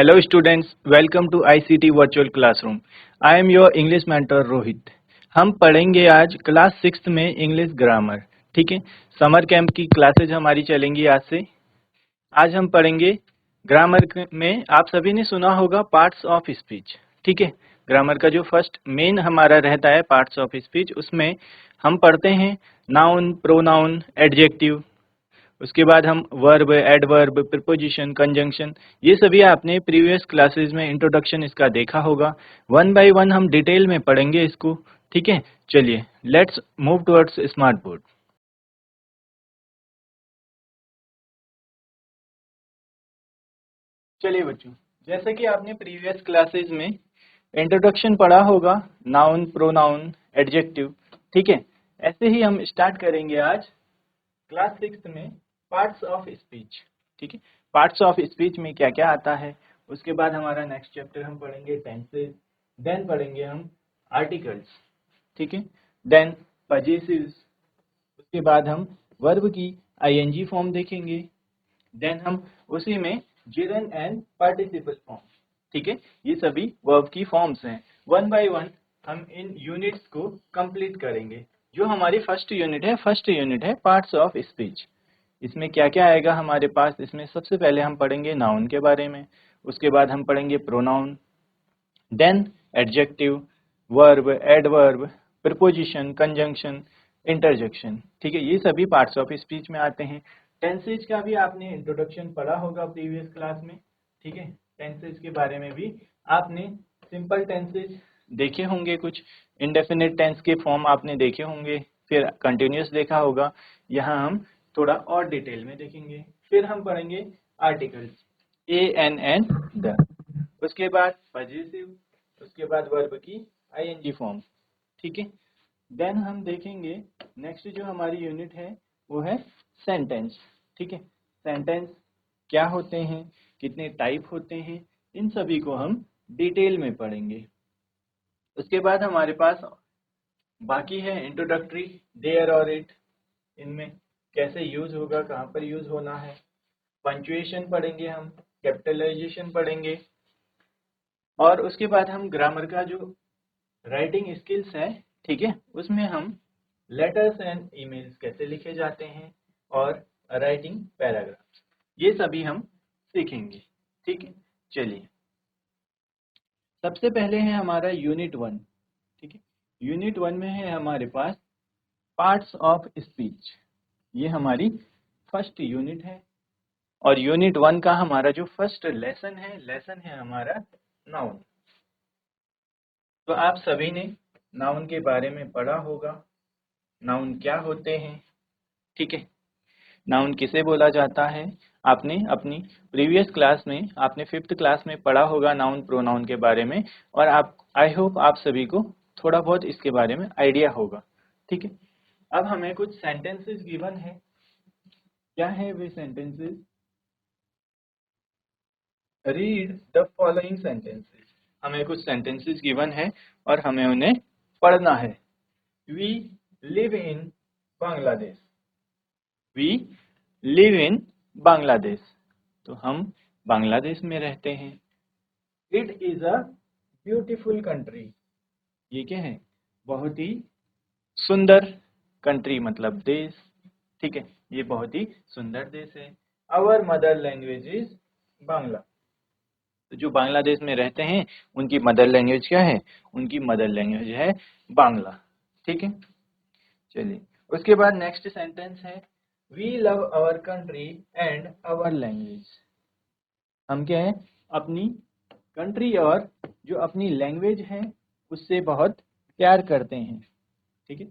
Hello students, welcome to ICT Virtual Classroom. I am your English mentor Rohit. हम पढ़ेंगे आज class 6 में English grammar. ठीक है, समर कैंप की क्लासेज हमारी चलेंगी आज से. आज हम पढ़ेंगे ग्रामर में आप सभी ने सुना होगा पार्ट्स ऑफ स्पीच. ठीक है, ग्रामर का जो फर्स्ट मेन हमारा रहता है पार्ट्स ऑफ स्पीच, उसमें हम पढ़ते हैं नाउन, प्रोनाउन, एडजेक्टिव. उसके बाद हम वर्ब, एडवर्ब, प्रीपोजिशन, कंजंक्शन, ये सभी आपने प्रीवियस क्लासेस में इंट्रोडक्शन इसका देखा होगा. वन बाय वन हम डिटेल में पढ़ेंगे इसको. ठीक है, चलिए let's move towards smart board. चलिए बच्चों, जैसे कि आपने प्रीवियस क्लासेस में इंट्रोडक्शन पढ़ा होगा, नाउन, प्रोनाउन, एडजेक्टिव. ठीक है, ऐसे ही हम स्टार्ट करेंगे आज क्लास 6 में पार्ट्स ऑफ स्पीच. ठीक है, पार्ट्स ऑफ स्पीच में क्या क्या आता है. उसके बाद हमारा नेक्स्ट चैप्टर हम पढ़ेंगे टेंसेस. देन पढ़ेंगे हम आर्टिकल्स. ठीक है, देन पजेसिव्स. उसके बाद हम वर्ब की आईएनजी फॉर्म देखेंगे. देन हम उसी में जिरन एंड पार्टिसिपल फॉर्म. ठीक है, ये सभी वर्ब की फॉर्म्स हैं. वन बाय वन हम इन यूनिट्स को कंप्लीट करेंगे. जो हमारी फर्स्ट यूनिट है पार्ट्स ऑफ स्पीच. इसमें क्या क्या आएगा हमारे पास. इसमें सबसे पहले हम पढ़ेंगे नाउन के बारे में. उसके बाद हम पढ़ेंगे pronoun, then adjective, verb, adverb, preposition, conjunction, interjection. ठीक है, ये सभी पार्ट्स ऑफ स्पीच में आते हैं. टेंसेज का भी आपने इंट्रोडक्शन पढ़ा होगा प्रीवियस क्लास में. ठीक है, टेंसेज के बारे में भी आपने सिंपल टेंसेज देखे होंगे, कुछ इंडेफिनिट टेंस के फॉर्म आपने देखे होंगे, फिर कंटिन्यूस देखा होगा. यहाँ हम थोड़ा और डिटेल में देखेंगे. फिर हम पढ़ेंगे आर्टिकल्स, ए एन द. उसके बाद पजेसिव. उसके बाद वर्ब की आईएनजी फॉर्म. ठीक है, देन हम देखेंगे नेक्स्ट जो हमारी यूनिट है वो है सेंटेंस. ठीक है, सेंटेंस क्या होते हैं, कितने टाइप होते हैं, इन सभी को हम डिटेल में पढ़ेंगे. उसके बाद हमारे पास बाकी है इंट्रोडक्टरी, देयर और इट. इनमें कैसे यूज होगा, कहाँ पर यूज होना है. पंक्चुएशन पढ़ेंगे हम, कैपिटलाइजेशन पढ़ेंगे. और उसके बाद हम ग्रामर का जो राइटिंग स्किल्स है, ठीक है, उसमें हम लेटर्स एंड ईमेल्स कैसे लिखे जाते हैं और राइटिंग पैराग्राफ्स, ये सभी हम सीखेंगे. ठीक है, चलिए सबसे पहले है हमारा यूनिट 1. ठीक है, यूनिट 1 में है हमारे पास पार्ट्स ऑफ स्पीच. ये हमारी फर्स्ट यूनिट है. और यूनिट 1 का हमारा जो फर्स्ट लेसन है हमारा नाउन. तो आप सभी ने नाउन के बारे में पढ़ा होगा, नाउन क्या होते हैं. ठीक है, नाउन किसे बोला जाता है. आपने अपनी प्रीवियस क्लास में, आपने 5th क्लास में पढ़ा होगा नाउन प्रोनाउन के बारे में. और आप, आई होप आप सभी को थोड़ा बहुत इसके बारे में आइडिया होगा. ठीक है, अब हमें कुछ सेंटेंसेस गिवन है. क्या है वे sentences. Read the following sentences. हमें कुछ सेंटेंसेस गिवन है और हमें उन्हें पढ़ना है. We live in Bangladesh. We live in Bangladesh. तो हम बांग्लादेश में रहते हैं. It is a beautiful country. ये क्या है, बहुत ही सुंदर. कंट्री मतलब देश. ठीक है, ये बहुत ही सुंदर देश है. Our mother language is Bangla. तो जो बांग्लादेश में रहते हैं उनकी मदर लैंग्वेज क्या है, उनकी मदर लैंग्वेज है बांग्ला. ठीक है, चलिए उसके बाद नेक्स्ट सेंटेंस है we love our country and our language. हम क्या है, अपनी कंट्री और जो अपनी लैंग्वेज है उससे बहुत प्यार करते हैं. ठीक है,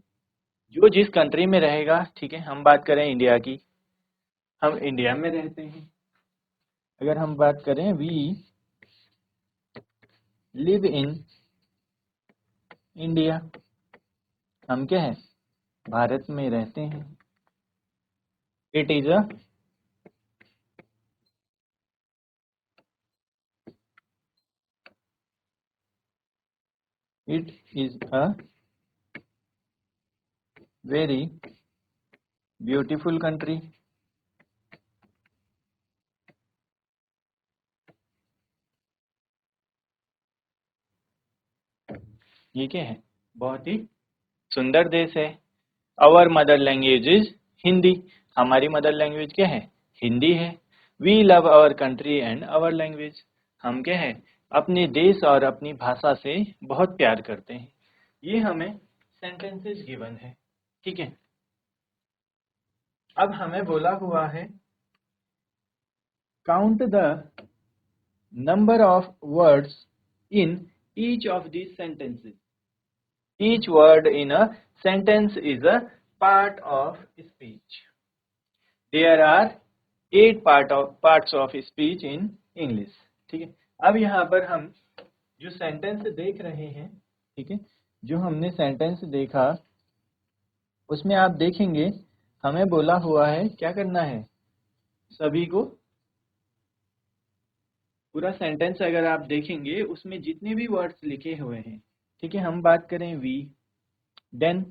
जो जिस कंट्री में रहेगा. ठीक है, हम बात करें इंडिया की, हम इंडिया में रहते हैं. अगर हम बात करें वी लिव इन इंडिया, हम क्या है, भारत में रहते हैं. It is a it is a very beautiful country. ये क्या है, बहुत ही सुंदर देश है। Our mother language is Hindi, हमारी मदर लैंग्वेज क्या है, हिंदी है। We love our country and our language, हम क्या है, अपने देश और अपनी भाषा से बहुत प्यार करते हैं। ये हमें सेंटेंसेस गिवन है, ठीक है। अब हमें बोला हुआ है count the number of words in each of these sentences. Each word in a sentence is a part of speech. There are 8 parts of speech in English, ठीक है। अब यहाँ पर हम जो सेंटेंस देख रहे हैं, ठीक है, जो हमने सेंटेंस देखा उसमें आप देखेंगे हमें बोला हुआ है क्या करना है, सभी को पूरा सेंटेंस अगर आप देखेंगे उसमें जितने भी वर्ड्स लिखे हुए हैं, ठीक है, हम बात करें वी, देन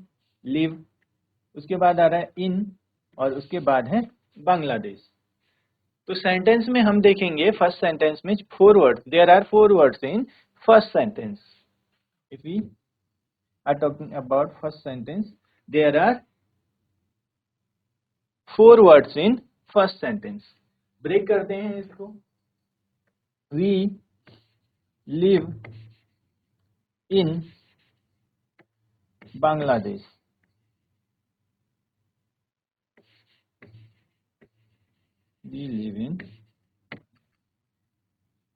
लिव, उसके बाद आ रहा है इन, और उसके बाद है बांग्लादेश। तो सेंटेंस में हम देखेंगे फर्स्ट सेंटेंस में 4 words, there are 4 words in first sentence. If we are talking about first sentence, there are 4 words in first sentence. Break करते हैं इसको। We live in Bangladesh. We live in,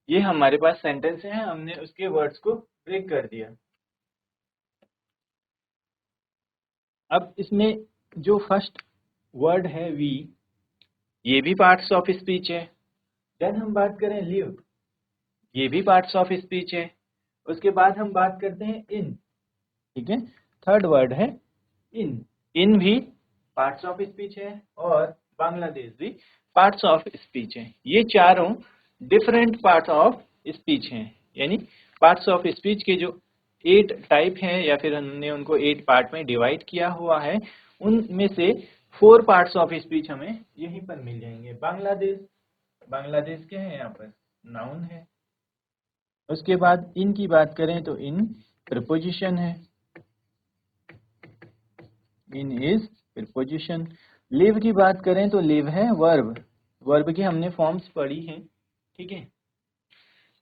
ये हमारे पास सेंटेंस है, हमने उसके वर्ड्स को ब्रेक कर दिया। अब इसमें जो फर्स्ट वर्ड है वी, ये भी पार्ट्स ऑफ स्पीच है। देन हम बात करें लिव, ये भी पार्ट्स ऑफ स्पीच है। उसके बाद हम बात करते हैं इन, ठीक है, थर्ड वर्ड है इन, इन भी पार्ट्स ऑफ स्पीच है, और बांग्लादेश भी पार्ट्स ऑफ स्पीच है। ये चारों डिफरेंट पार्ट्स ऑफ स्पीच हैं, यानी पार्ट्स ऑफ स्पीच के जो 8 टाइप हैं, या फिर हमने उनको 8 पार्ट में डिवाइड किया हुआ है, उनमें से 4 पार्ट्स ऑफ स्पीच हमें यहीं पर मिल जाएंगे। बांग्लादेश, बांग्लादेश क्या है यहाँ पर, नाउन है। उसके बाद इन की बात करें तो इन प्रीपोजिशन है, इन इज प्रीपोजिशन। लिव की बात करें तो लिव है वर्ब, वर्ब की हमने फॉर्म्स पढ़ी हैं, ठीक है,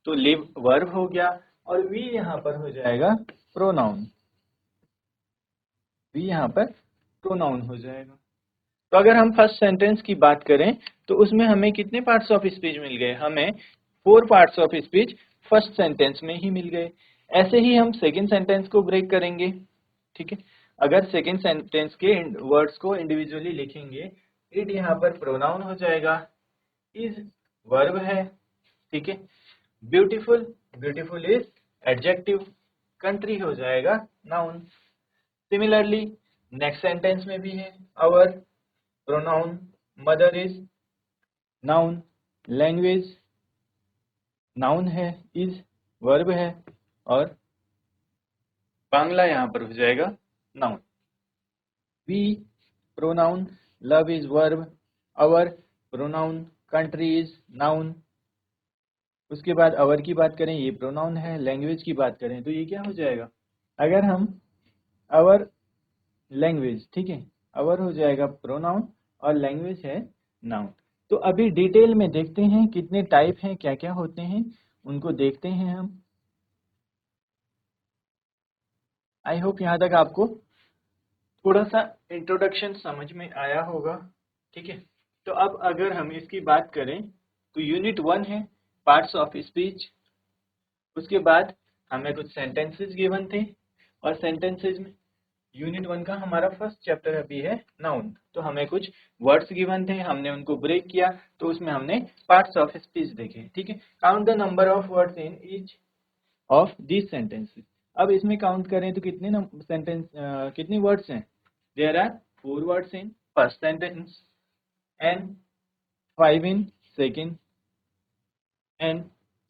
तो लिव वर्ब हो गया। और वी यहाँ पर हो जाएगा प्रोनाउन, वी यहाँ पर प्रोनाउन हो जाएगा। तो अगर हम फर्स्ट सेंटेंस की बात करें तो उसमें हमें कितने पार्ट्स ऑफ स्पीच मिल गए, हमें 4 parts of speech first sentence में ही मिल गए। ऐसे ही हम सेकंड सेंटेंस को ब्रेक करेंगे, ठीक है। अगर सेकंड सेंटेंस के वर्ड्स को इंडिविजुअली लिखेंगे, इट यहाँ पर प्रोनाउन हो जाएगा, इज वर्ब है, ठीक है, beautiful, beautiful is adjective, country हो जाएगा नाउन। सिमिलरली नेक्स्ट सेंटेंस में भी है, our pronoun, mother is noun, language noun है, इज वर्ब है, और बांग्ला यहाँ पर हो जाएगा noun. We pronoun, love is verb, our pronoun, country is noun. उसके बाद आवर की बात करें, ये प्रोनाउन है, लैंग्वेज की बात करें तो ये क्या हो जाएगा, अगर हम आवर लैंग्वेज, ठीक है, आवर हो जाएगा प्रोनाउन और लैंग्वेज है नाउन। तो अभी डिटेल में देखते हैं कितने टाइप हैं, क्या क्या होते हैं, उनको देखते हैं हम। आई होप यहाँ तक आपको थोड़ा सा इंट्रोडक्शन समझ में आया होगा, ठीक है। तो अब अगर हम इसकी बात करें तो यूनिट 1 है पार्ट्स ऑफ स्पीच। उसके बाद हमें कुछ सेंटेंसेस गिवन थे, और सेंटेंसेस में यूनिट 1 का हमारा फर्स्ट चैप्टर अभी है नाउन। तो हमें कुछ वर्ड्स गिवन थे, हमने उनको ब्रेक किया, तो उसमें हमने पार्ट्स ऑफ स्पीच देखे, ठीक है। Count the number of words in each of this sentences. अब इसमें काउंट करें तो कितने सेंटेंस, कितने वर्ड्स हैं, there are 4 words in first sentence and 5 in second, and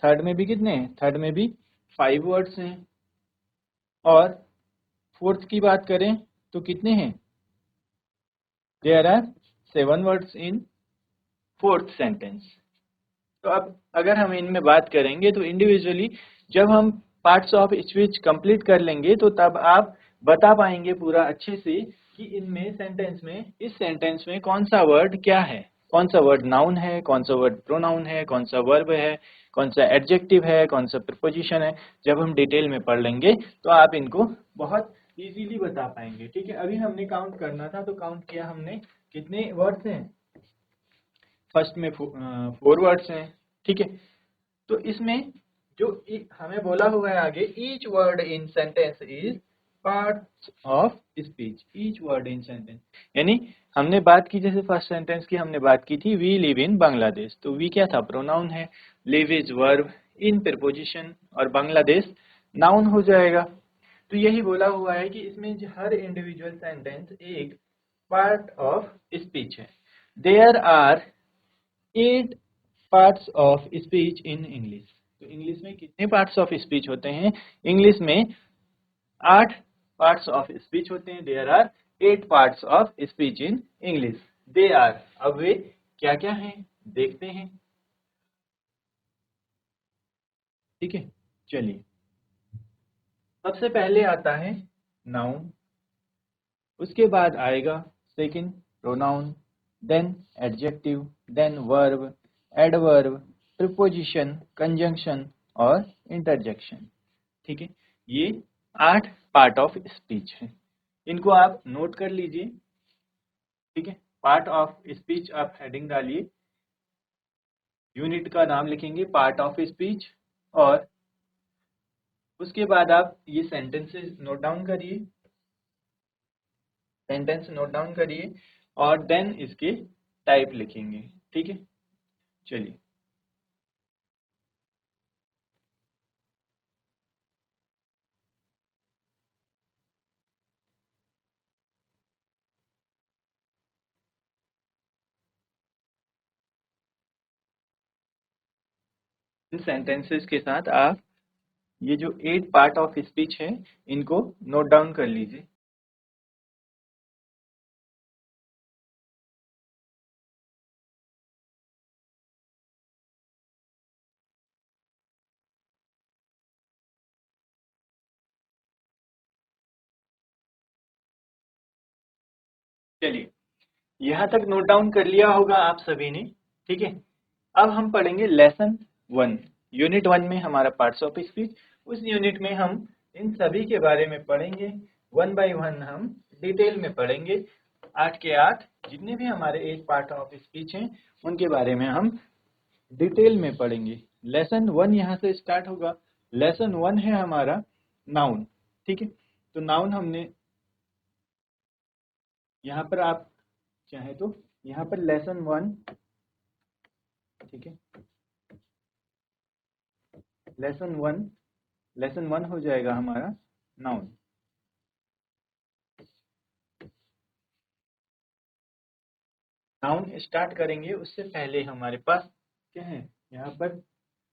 third में भी कितने हैं, थर्ड में भी 5 वर्ड्स हैं, और फोर्थ की बात करें तो कितने हैं, there are 7 words in fourth sentence. तो अब अगर हम इनमें बात करेंगे तो इंडिविजुअली जब हम पार्ट्स ऑफ स्पीच कंप्लीट कर लेंगे तो तब आप बता पाएंगे पूरा अच्छे से कि इनमें सेंटेंस में, इस सेंटेंस में कौन सा वर्ड क्या है, कौन सा वर्ड नाउन है, कौन सा वर्ड प्रोनाउन है, कौन सा वर्ब है, कौन सा एडजेक्टिव है, कौन सा प्रीपोजिशन है। जब हम डिटेल में पढ़ लेंगे तो आप इनको बहुत इजीली बता पाएंगे। ठीक है, अभी हमने काउंट करना था तो काउंट किया हमने, कितने वर्ड्स हैं, फर्स्ट में 4 वर्ड्स हैं। ठीक है, तो इसमें जो हमें बोला हुआ है आगे, each word in sentence is part of speech, each word in sentence, यानी हमने बात की जैसे फर्स्ट सेंटेंस की हमने बात की थी, वी लिव इन बांग्लादेश, तो वी क्या था, प्रोनाउन है, live is verb, in preposition, और बांग्लादेश नाउन हो जाएगा। तो यही बोला हुआ है कि इसमें हर इंडिविजुअल सेंटेंस एक पार्ट ऑफ स्पीच है। There are 8 parts of speech in English. तो इंग्लिश में कितने पार्ट्स ऑफ स्पीच होते हैं, इंग्लिश में 8 पार्ट्स ऑफ स्पीच होते हैं। There are 8 parts of speech in English. They are, अब वे क्या क्या हैं देखते हैं। ठीक है, चलिए, सबसे पहले आता है नाउन, उसके बाद आएगा second pronoun, then adjective, then verb, adverb, preposition, conjunction और इंटरजेक्शन। ठीक है, ये 8 पार्ट ऑफ स्पीच है, इनको आप नोट कर लीजिए। ठीक है, पार्ट ऑफ स्पीच आप हेडिंग डालिए, यूनिट का नाम लिखेंगे पार्ट ऑफ स्पीच, और उसके बाद आप ये सेंटेंसेस नोट डाउन करिए, सेंटेंस नोट डाउन करिए, और देन इसके टाइप लिखेंगे। ठीक है, चलिए, इन सेंटेंसेस के साथ आप ये जो 8 पार्ट ऑफ स्पीच है इनको नोट डाउन कर लीजिए। चलिए, यहाँ तक नोट डाउन कर लिया होगा आप सभी ने। ठीक है, अब हम पढ़ेंगे लेसन 1, यूनिट 1 में हमारा पार्ट्स ऑफ स्पीच। उस यूनिट में हम इन सभी के बारे में पढ़ेंगे, 1 बाय 1 हम डिटेल में पढ़ेंगे। 8 के 8 जितने भी हमारे 8 पार्ट ऑफ स्पीच हैं उनके बारे में हम डिटेल में पढ़ेंगे। लेसन 1 यहाँ से स्टार्ट होगा। लेसन 1 है हमारा नाउन। ठीक है, तो नाउन हमने यहाँ पर, आप चाहे तो यहाँ पर लेसन 1, ठीक है, लेसन 1 हो जाएगा हमारा नाउन। नाउन स्टार्ट करेंगे उससे पहले हमारे पास क्या है, यहाँ पर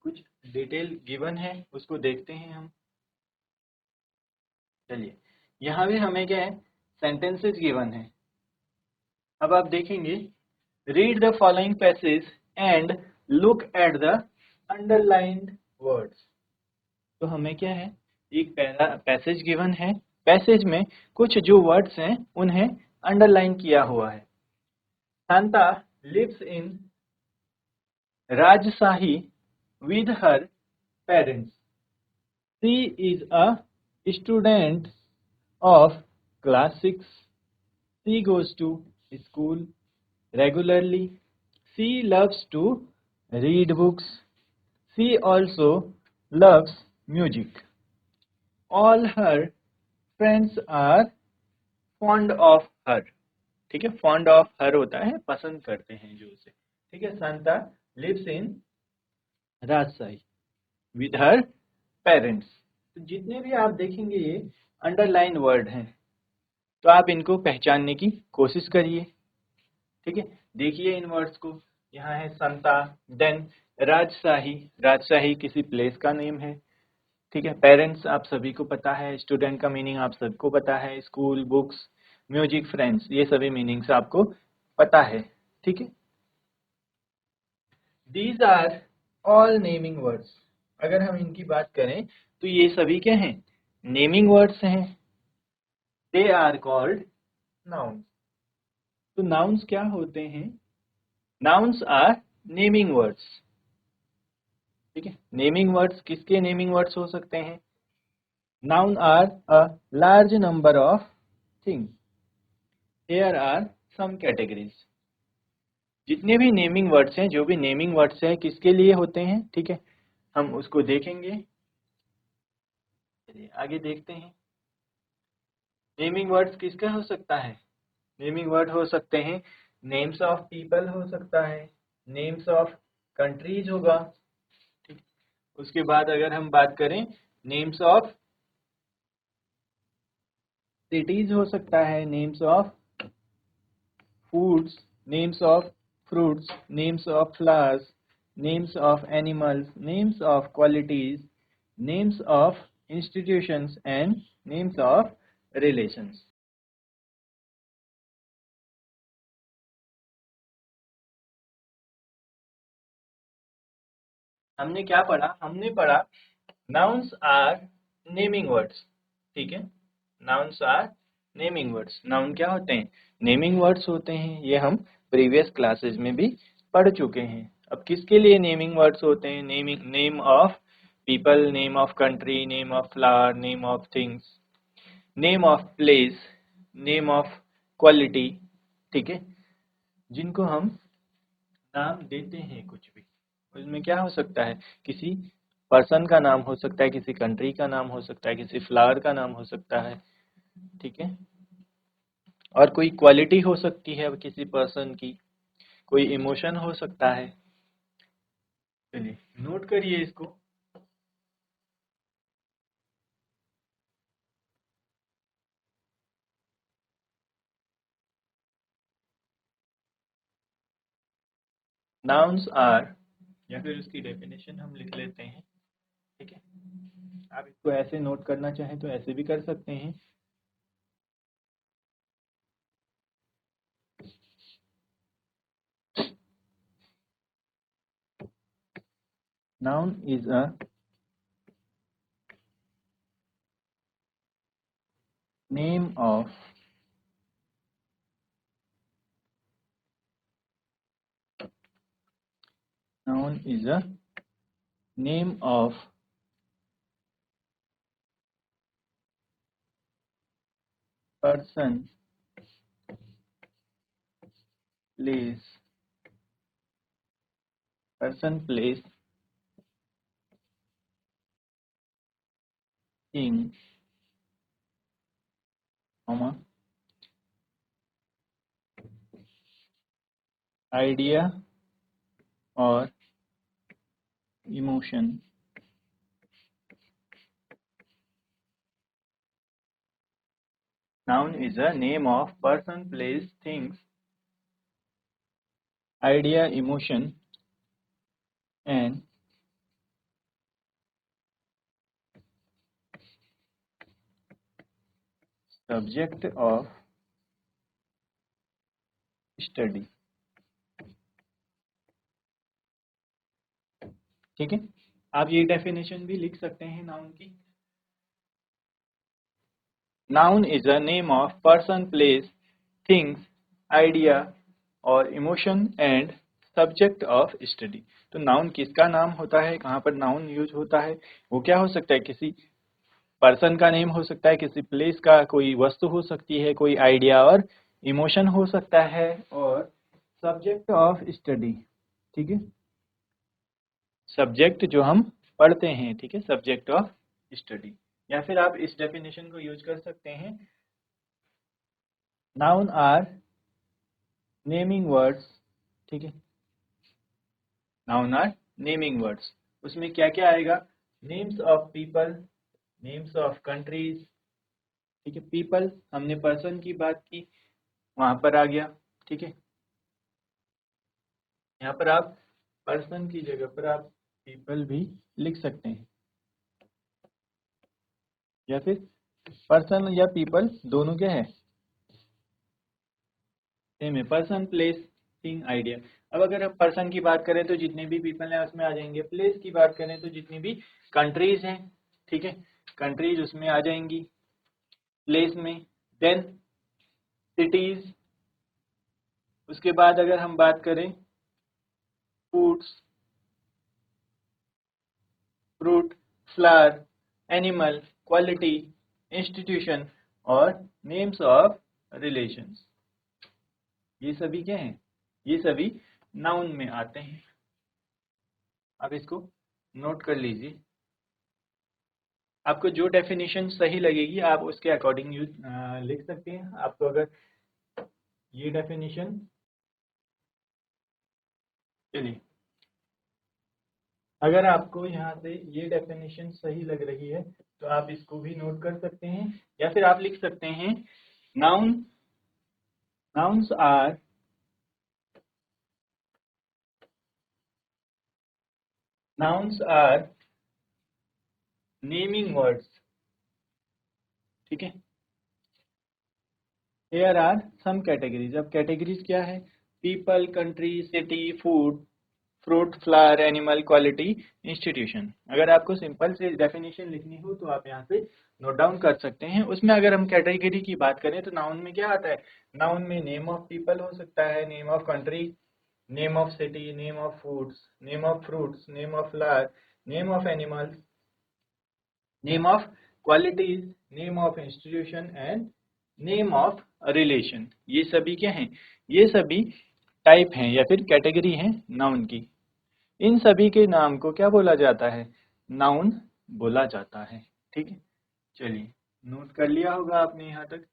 कुछ डिटेल गिवन है, उसको देखते हैं हम। चलिए, यहाँ भी हमें क्या है, सेंटेंसेस गिवन है। अब आप देखेंगे, read the following passage and look at the underlined words. तो हमें क्या है, एक पैसेज गिवन है, पैसेज में कुछ जो वर्ड्स हैं उन्हें अंडरलाइन किया हुआ है। शांता लिव्स इन राजशाही with her parents. She is a student of class 6. She goes to school regularly. She loves to read books. She also loves music. All her friends are fond of her. ठीक है, fond of her होता है पसंद करते हैं जो उसे। ठीक है, शांता lives in राजशाही with her पेरेंट्स। तो जितने भी आप देखेंगे ये अंडरलाइन वर्ड हैं, तो आप इनको पहचानने की कोशिश करिए। ठीक है, देखिए इन वर्ड्स को, यहाँ है संता, देन राजशाही, राजशाही किसी प्लेस का नेम है। ठीक है, पेरेंट्स आप सभी को पता है, स्टूडेंट का मीनिंग आप सबको पता है, स्कूल, बुक्स, म्यूजिक, फ्रेंड्स, ये सभी मीनिंग्स आपको पता है। ठीक है, these are all naming words. अगर हम इनकी बात करें तो ये सभी क्या हैं? नेमिंग वर्ड्स हैं। They are called nouns. तो नाउन्स क्या होते हैं? Nouns are naming words. ठीक है, नेमिंग वर्ड्स किसके नेमिंग वर्ड्स हो सकते हैं? Noun are a large number of things. Here are some categories। जितने भी नेमिंग वर्ड्स हैं, जो भी नेमिंग वर्ड्स हैं, किसके लिए होते हैं? ठीक है, हम उसको देखेंगे। चलिए आगे देखते हैं। नेमिंग वर्ड्स किसका हो सकता है? नेमिंग वर्ड हो सकते हैं, नेम्स ऑफ पीपल हो सकता है, नेम्स ऑफ कंट्रीज होगा। ठीक, उसके बाद अगर हम बात करें, नेम्स ऑफ सिटीज हो सकता है, names of foods, names of fruits, names of flowers, names of animals, names of qualities, names of institutions and names of relations। हमने क्या पढ़ा? हमने पढ़ा nouns are naming words। ठीक है, nouns are naming words। Noun क्या होते हैं? नेमिंग वर्ड्स होते हैं। ये हम प्रीवियस क्लासेस में भी पढ़ चुके हैं। अब किसके लिए नेमिंग वर्ड्स होते हैं? Naming, name of people, name of country, name of flower, name of things, name of place, name of quality. ठीक है, जिनको हम नाम देते हैं कुछ भी, उसमें क्या हो सकता है? किसी पर्सन का नाम हो सकता है, किसी कंट्री का नाम हो सकता है, किसी फ्लावर का नाम हो सकता है। ठीक है, और कोई क्वालिटी हो सकती है किसी पर्सन की, कोई इमोशन हो सकता है। चलिए नोट करिए इसको। नाउन्स आर, या फिर उसकी डेफिनेशन हम लिख लेते हैं। ठीक है, आप इसको ऐसे नोट करना चाहें तो ऐसे भी कर सकते हैं। Noun is a name of noun is a name of person, place, place, thing, comma, idea or emotion। Noun is a name of person, place, things, idea, emotion and subject of study। ठीक है, आप ये definition भी लिख सकते हैं noun की। Noun is a name of person, place, things, idea और emotion and subject of study. तो नाउन किसका नाम होता है, कहाँ पर नाउन यूज होता है? वो क्या हो सकता है? किसी पर्सन का नेम हो सकता है, किसी प्लेस का कोई वस्तु हो सकती है, कोई आइडिया और इमोशन हो सकता है, और सब्जेक्ट ऑफ स्टडी। ठीक है, सब्जेक्ट जो हम पढ़ते हैं। ठीक है, सब्जेक्ट ऑफ स्टडी। या फिर आप इस डेफिनेशन को यूज कर सकते हैं, नाउन आर नेमिंग वर्ड्स। ठीक है, नाउन आर नेमिंग वर्ड्स। उसमें क्या क्या आएगा? Names of people, names of countries. ठीक है, पीपल हमने पर्सन की बात की, वहां पर आ गया। ठीक है, यहाँ पर आप पर्सन की जगह पर आप पीपल भी लिख सकते हैं, या फिर पर्सन या पीपल दोनों क्या है? सेम है। Person, place, thing, idea. अब अगर हम पर्सन की बात करें तो जितने भी पीपल हैं उसमें आ जाएंगे, प्लेस की बात करें तो जितनी भी कंट्रीज हैं, ठीक है, कंट्रीज उसमें आ जाएंगी, प्लेस में, देन सिटीज, उसके बाद अगर हम बात करें foods, fruit, flower, animal, quality, institution और नेम्स ऑफ रिलेशंस, ये सभी क्या हैं, ये सभी नाउन में आते हैं। आप इसको नोट कर लीजिए, आपको जो डेफिनेशन सही लगेगी आप उसके अकॉर्डिंग यूज लिख सकते हैं। आपको अगर ये डेफिनेशन, चलिए अगर आपको यहाँ से ये डेफिनेशन सही लग रही है तो आप इसको भी नोट कर सकते हैं, या फिर आप लिख सकते हैं noun, nouns are naming words, ठीक है। Here आर सम कैटेगरीज, अब कैटेगरीज क्या है, people, country, city, food, fruit, flower, animal, quality, institution. अगर आपको सिंपल से डेफिनेशन लिखनी हो तो आप यहाँ से नोट डाउन कर सकते हैं। उसमें अगर हम कैटेगरी की बात करें तो नाउन में क्या आता है, नाउन में नेम ऑफ पीपल हो सकता है, name of country, name of city, name of foods, name of fruits, name of flower, name of animals, name of qualities, name of institution and name of relation. ये सभी क्या हैं, ये सभी type हैं या फिर कैटेगरी हैं नाउन की। इन सभी के नाम को क्या बोला जाता है, नाउन बोला जाता है, ठीक है। चलिए नोट कर लिया होगा आपने यहाँ तक।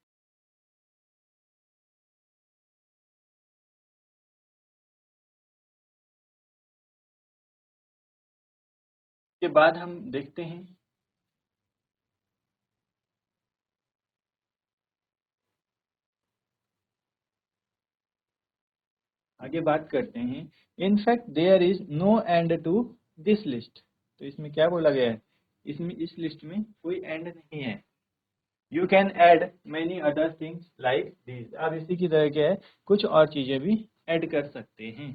के बाद हम देखते हैं आगे बात करते हैं। In fact there is no end to this list, तो इसमें क्या बोला गया है, इसमें इस लिस्ट में कोई एंड नहीं है। You can add many other things like this, आप इसी की तरह क्या है कुछ और चीजें भी ऐड कर सकते हैं।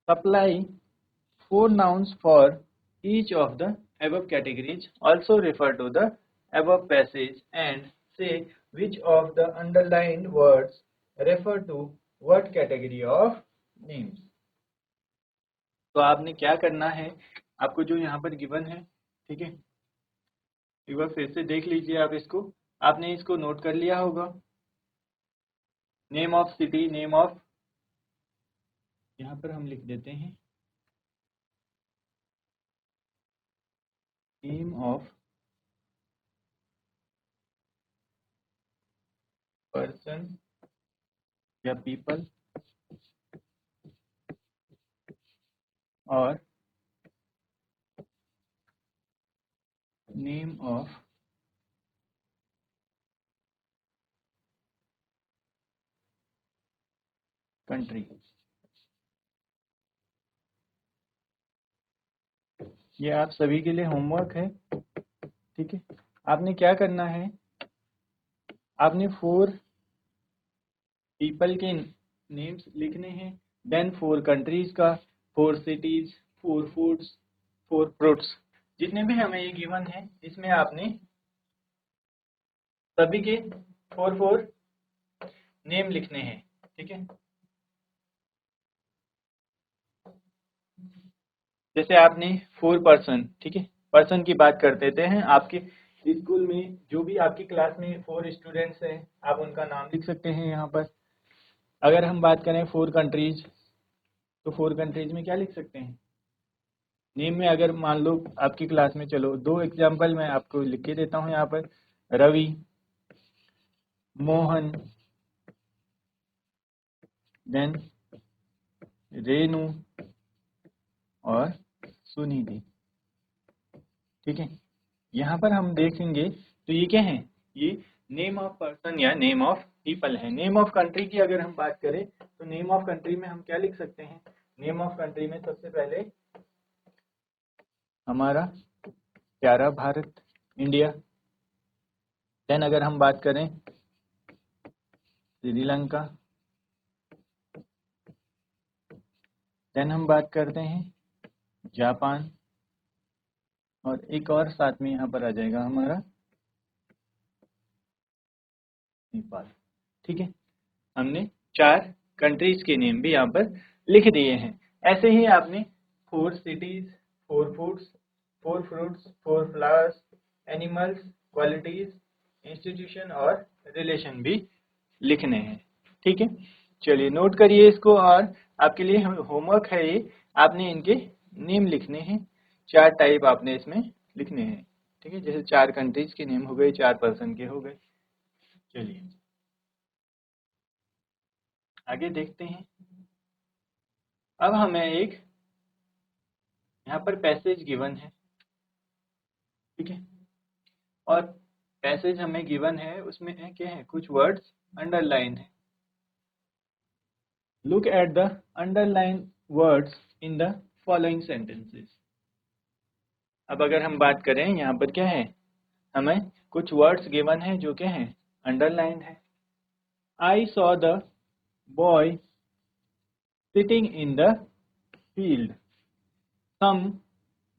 Supply 4 nouns for each of the above categories, also refer to the above passage and say which of the underlined words refer to what category of names। तो आपने क्या करना है, आपको जो यहाँ पर गिवन है, ठीक है, एक बार फिर से देख लीजिए आप इसको, आपने इसको नोट कर लिया होगा। Name of city, name of, यहाँ पर हम लिख देते हैं नेम ऑफ पर्सन या पीपल और नेम ऑफ कंट्री। ये आप सभी के लिए होमवर्क है, ठीक है। आपने क्या करना है, आपने 4 पीपल के नेम्स लिखने हैं, देन 4 कंट्रीज का, 4 सिटीज, 4 फूड्स, 4 फ्रूट्स, जितने भी हमें ये गिवन है इसमें आपने सभी के 4 नेम लिखने हैं, ठीक है। जैसे आपने 4 पर्सन, ठीक है, पर्सन की बात कर देते हैं। आपके स्कूल में जो भी आपकी क्लास में 4 स्टूडेंट्स हैं आप उनका नाम लिख सकते हैं यहाँ पर। अगर हम बात करें 4 कंट्रीज, तो 4 कंट्रीज में क्या लिख सकते हैं नेम में। अगर मान लो आपकी क्लास में, चलो 2 एग्जांपल मैं आपको लिख के देता हूँ यहाँ पर, रवि, मोहन, देन रेनू और सुनिधि, ठीक है। यहाँ पर हम देखेंगे तो ये क्या है, ये नेम ऑफ पर्सन या नेम ऑफ पीपल है। नेम ऑफ कंट्री की अगर हम बात करें तो नेम ऑफ कंट्री में हम क्या लिख सकते हैं, नेम ऑफ कंट्री में सबसे पहले हमारा प्यारा भारत, इंडिया। देन अगर हम बात करें श्रीलंका, देन हम बात करते हैं जापान, और एक और साथ में यहाँ पर आ जाएगा हमारा नेपाल। ठीक है, हमने 4 कंट्रीज के नेम भी यहाँ पर लिख दिए हैं। ऐसे ही आपने 4 cities, 4 foods, 4 fruits, 4 flowers, animals, qualities, institution और रिलेशन भी लिखने हैं। ठीक है, चलिए नोट करिए इसको। और आपके लिए होमवर्क है ये, आपने इनके नेम लिखने हैं। 4 टाइप आपने इसमें लिखने हैं। ठीक है, जैसे 4 कंट्रीज के नेम हो गए, 4 पर्सन के हो गए। चलिए आगे देखते हैं। अब हमें एक यहाँ पर पैसेज गिवन है। ठीक है, और पैसेज हमें गिवन है, उसमें है क्या है, कुछ वर्ड्स अंडरलाइन है। Look at the underline words in the following sentences. अब अगर हम बात करें, यहाँ पर क्या है, हमें कुछ वर्ड्स गिवन है जो क्या है, अंडरलाइन है। I saw the boy sitting in the field, some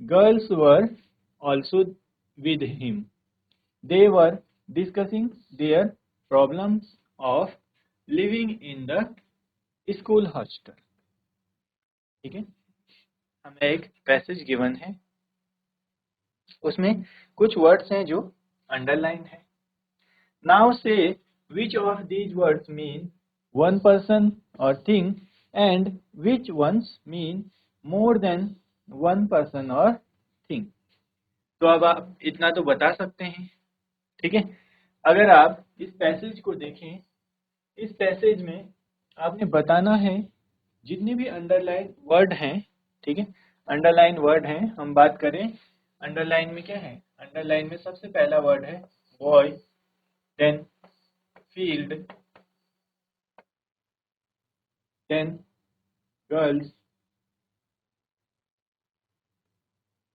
girls were also with him. They were discussing their problems of living in the school hostel. ठीक है, हमें एक पैसेज गिवन है, उसमें कुछ वर्ड्स हैं जो अंडरलाइन है। नाउ से which of these words mean one person or thing and which ones mean more than one person or thing. तो अब आप इतना तो बता सकते हैं। ठीक है, अगर आप इस पैसेज को देखें, इस पैसेज में आपने बताना है जितने भी अंडरलाइन वर्ड हैं। ठीक है, अंडरलाइन वर्ड हैं, हम बात करें अंडरलाइन में क्या है। अंडरलाइन में सबसे पहला वर्ड है boy, then field, then girls,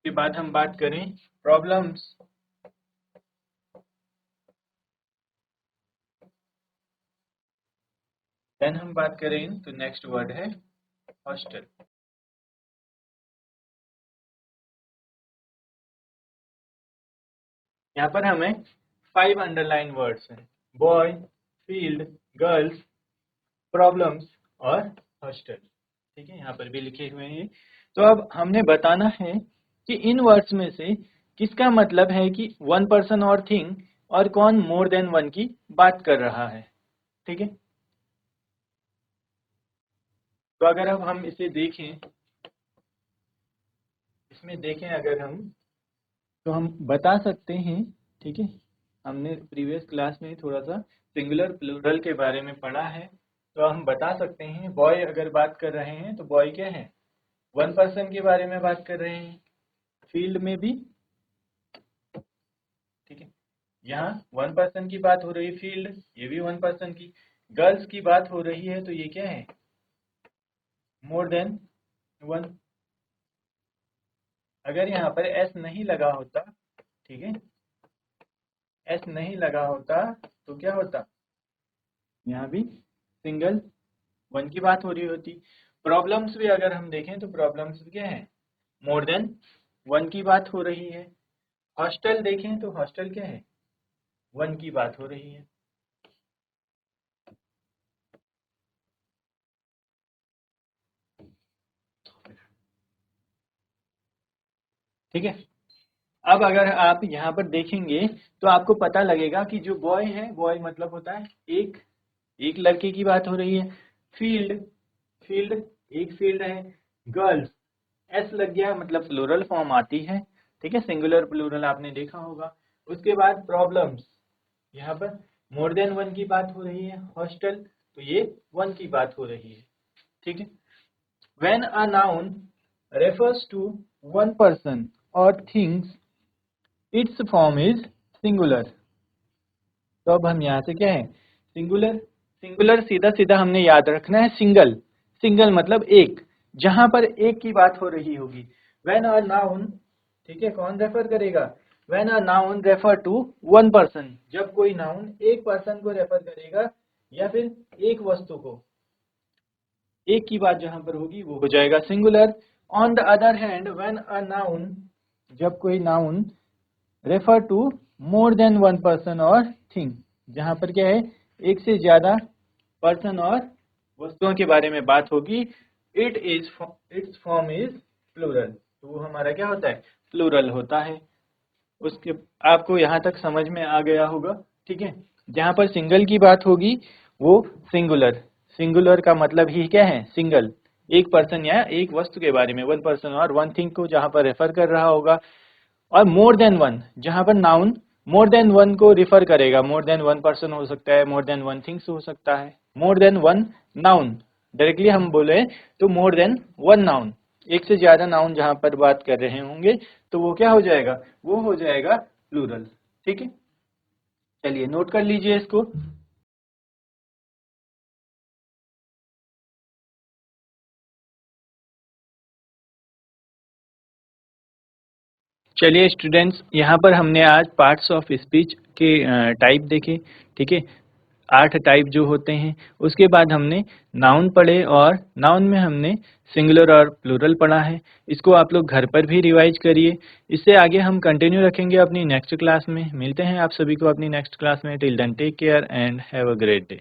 के बाद हम बात करें प्रॉब्लम्स, देन हम बात करें तो नेक्स्ट वर्ड है हॉस्टल। यहाँ पर हमें 5 अंडरलाइन वर्ड्स हैं, बॉय, फील्ड, गर्ल्स, प्रॉब्लम्स और हॉस्टल। ठीक है, यहाँ पर भी लिखे हुए हैं। तो अब हमने बताना है कि इन वर्ड्स में से किसका मतलब है कि वन पर्सन और थिंग, और कौन मोर देन वन की बात कर रहा है। ठीक है, तो अगर अब हम इसे देखें, इसमें देखें अगर हम, तो हम बता सकते हैं। ठीक है, हमने प्रीवियस क्लास में थोड़ा सा सिंगुलर प्लूरल के बारे में पढ़ा है, तो हम बता सकते हैं बॉय अगर बात कर रहे हैं तो बॉय क्या है, वन पर्सन के बारे में बात कर रहे हैं। फील्ड में भी, ठीक है, यहाँ वन पर्सन की बात हो रही है, फील्ड ये भी वन पर्सन की। गर्ल्स की बात हो रही है तो ये क्या है, मोर देन वन। अगर यहाँ पर एस नहीं लगा होता, ठीक है, एस नहीं लगा होता तो क्या होता, यहाँ भी सिंगल वन की बात हो रही होती। प्रॉब्लम्स भी अगर हम देखें तो प्रॉब्लम्स क्या है, मोर देन वन की बात हो रही है। हॉस्टल देखें तो हॉस्टल क्या है, वन की बात हो रही है। ठीक है, अब अगर आप यहाँ पर देखेंगे तो आपको पता लगेगा कि जो बॉय है, बॉय मतलब होता है एक लड़के की बात हो रही है। फील्ड, फील्ड एक फील्ड है। गर्ल्स, एस लग गया मतलब प्लूरल फॉर्म आती है। ठीक है, सिंगुलर प्लूरल आपने देखा होगा। उसके बाद प्रॉब्लम्स, यहाँ पर मोर देन वन की बात हो रही है। हॉस्टल, तो ये वन की बात हो रही है। ठीक है, when a noun refers to one person और things, its form is singular. तो अब हम यहाँ से क्या है, सिंगुलर, सिंगुलर सीधा सीधा हमने याद रखना है। सिंगल, सिंगल मतलब एक, जहां पर एक की बात हो रही होगी। व्हेन अ नाउन, ठीक है, कौन रेफर करेगा, when a noun refer to one person, जब कोई नाउन एक पर्सन को रेफर करेगा या फिर एक वस्तु को, एक की बात जहां पर होगी वो हो जाएगा singular. On the other hand, when a noun जब कोई noun refer to more than one person और थिंग, जहां पर क्या है, एक से ज्यादा पर्सन और वस्तुओं के बारे में बात होगी, इट्स फॉर्म इज प्लूरल, तो वो हमारा क्या होता है, प्लूरल होता है। उसके आपको यहाँ तक समझ में आ गया होगा, ठीक है। जहाँ पर सिंगल की बात होगी वो सिंगुलर, सिंगुलर का मतलब ही क्या है, सिंगल, एक पर्सन या एक वस्तु के बारे में, वन पर्सन और वन थिंग को जहाँ पर रेफर कर रहा होगा। और मोर देन वन, जहां पर नाउन मोर देन वन को रिफर करेगा, मोर देन वन पर्सन हो सकता है, मोर देन वन थिंग्स हो सकता है, मोर देन वन नाउन, डायरेक्टली हम बोले तो मोर देन वन नाउन, एक से ज्यादा नाउन जहां पर बात कर रहे होंगे तो वो क्या हो जाएगा, वो हो जाएगा प्लूरल, ठीक है। चलिए नोट कर लीजिए इसको। चलिए स्टूडेंट्स, यहाँ पर हमने आज पार्ट्स ऑफ स्पीच के टाइप देखे, ठीक है, 8 टाइप जो होते हैं। उसके बाद हमने नाउन पढ़े और नाउन में हमने सिंगुलर और प्लूरल पढ़ा है। इसको आप लोग घर पर भी रिवाइज करिए। इससे आगे हम कंटिन्यू रखेंगे अपनी नेक्स्ट क्लास में। मिलते हैं आप सभी को अपनी नेक्स्ट क्लास में। Till then take care and have a great day.